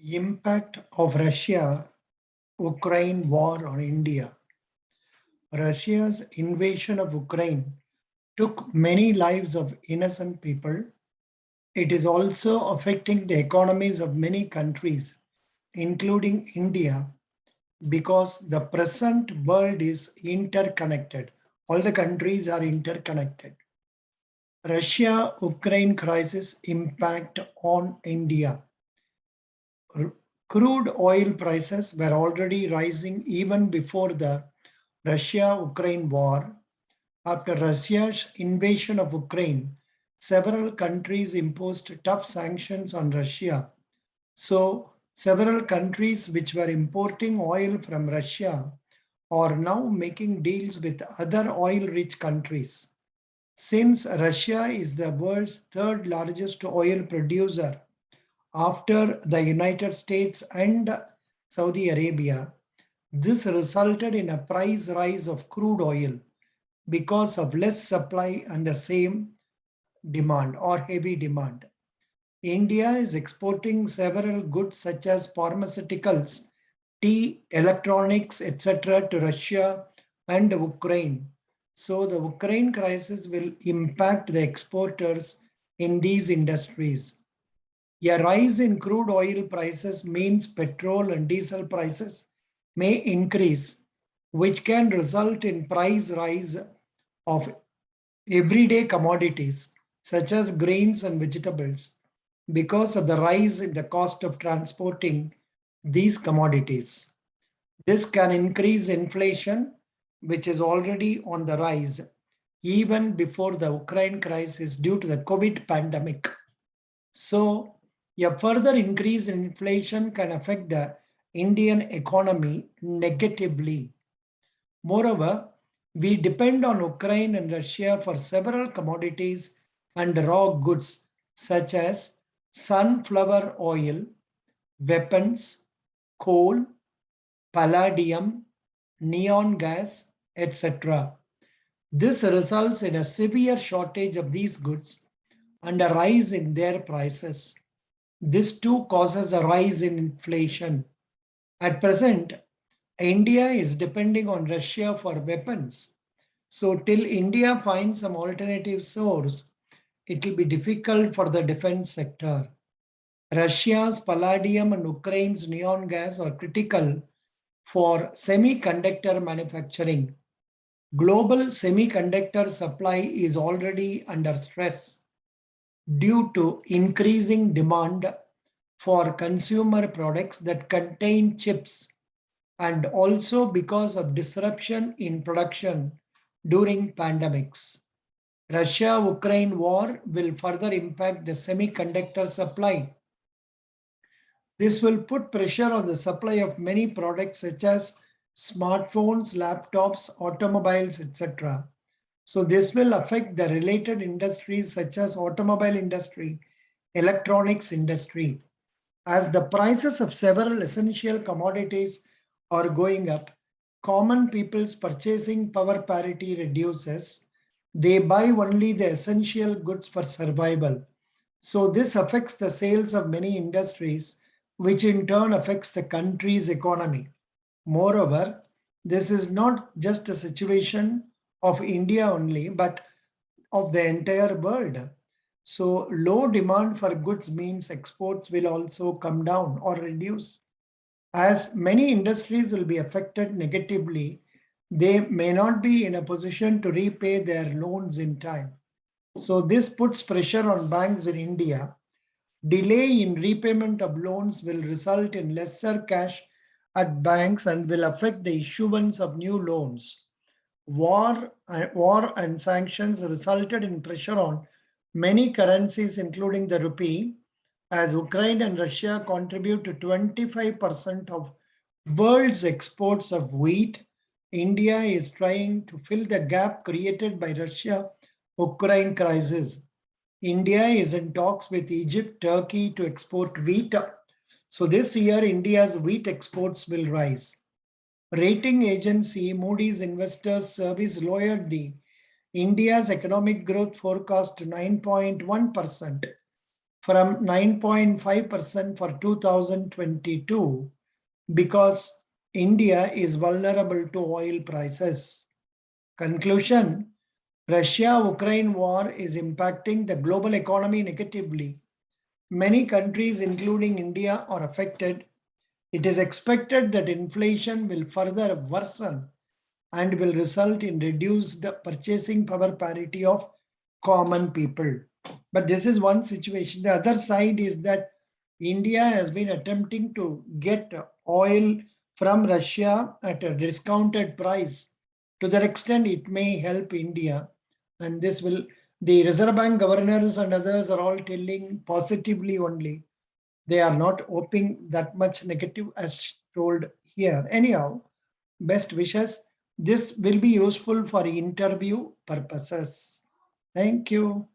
Impact of Russia-Ukraine war on India. Russia's invasion of Ukraine took many lives of innocent people. It is also affecting the economies of many countries, including India, because the present world is interconnected. All the countries are interconnected. Russia-Ukraine crisis impact on India. Crude oil prices were already rising even before the Russia-Ukraine war. After Russia's invasion of Ukraine, several countries imposed tough sanctions on Russia. So, several countries which were importing oil from Russia are now making deals with other oil-rich countries. Since Russia is the world's third largest oil producer after the United States and Saudi Arabia, this resulted in a price rise of crude oil because of less supply and the same demand or heavy demand. India is exporting several goods such as pharmaceuticals, tea, electronics, etc. to Russia and Ukraine. So the Ukraine crisis will impact the exporters in these industries. A rise in crude oil prices means petrol and diesel prices may increase, which can result in price rise of everyday commodities such as grains and vegetables because of the rise in the cost of transporting these commodities. This can increase inflation, which is already on the rise even before the Ukraine crisis due to the COVID pandemic. So, a further increase in inflation can affect the Indian economy negatively. Moreover, we depend on Ukraine and Russia for several commodities and raw goods such as sunflower oil, weapons, coal, palladium, neon gas, etc. This results in a severe shortage of these goods and a rise in their prices. This too causes a rise in inflation. At present, India is depending on Russia for weapons. So, till India finds some alternative source, it will be difficult for the defense sector. Russia's palladium and Ukraine's neon gas are critical for semiconductor manufacturing. Global semiconductor supply is already under stress due to increasing demand for consumer products that contain chips and also because of disruption in production during pandemics. Russia-Ukraine war will further impact the semiconductor supply. This will put pressure on the supply of many products such as smartphones, laptops, automobiles, etc. So this will affect the related industries such as automobile industry, electronics industry. As the prices of several essential commodities are going up, common people's purchasing power parity reduces. They buy only the essential goods for survival. So this affects the sales of many industries, which in turn affects the country's economy. Moreover, this is not just a situation of India only, but of the entire world. So low demand for goods means exports will also come down or reduce. As many industries will be affected negatively, they may not be in a position to repay their loans in time. So this puts pressure on banks in India. Delay in repayment of loans will result in lesser cash at banks and will affect the issuance of new loans. War and sanctions resulted in pressure on many currencies, including the rupee, as Ukraine and Russia contribute to 25% of world's exports of wheat. India is trying to fill the gap created by Russia-Ukraine crisis. India is in talks with Egypt, Turkey to export wheat. So this year, India's wheat exports will rise. Rating agency Moody's Investors Service lowered the India's economic growth forecast to 9.1% from 9.5% for 2022 because India is vulnerable to oil prices. Conclusion: Russia-Ukraine war is impacting the global economy negatively. Many countries, including India, are affected. It is expected that inflation will further worsen and will result in reduced purchasing power parity of common people. But this is one situation. The other side is that India has been attempting to get oil from Russia at a discounted price. To that extent, it may help India. And this will, the Reserve Bank governors and others are all telling positively only. They are not hoping that much negative as told here. Anyhow, best wishes. This will be useful for interview purposes. Thank you.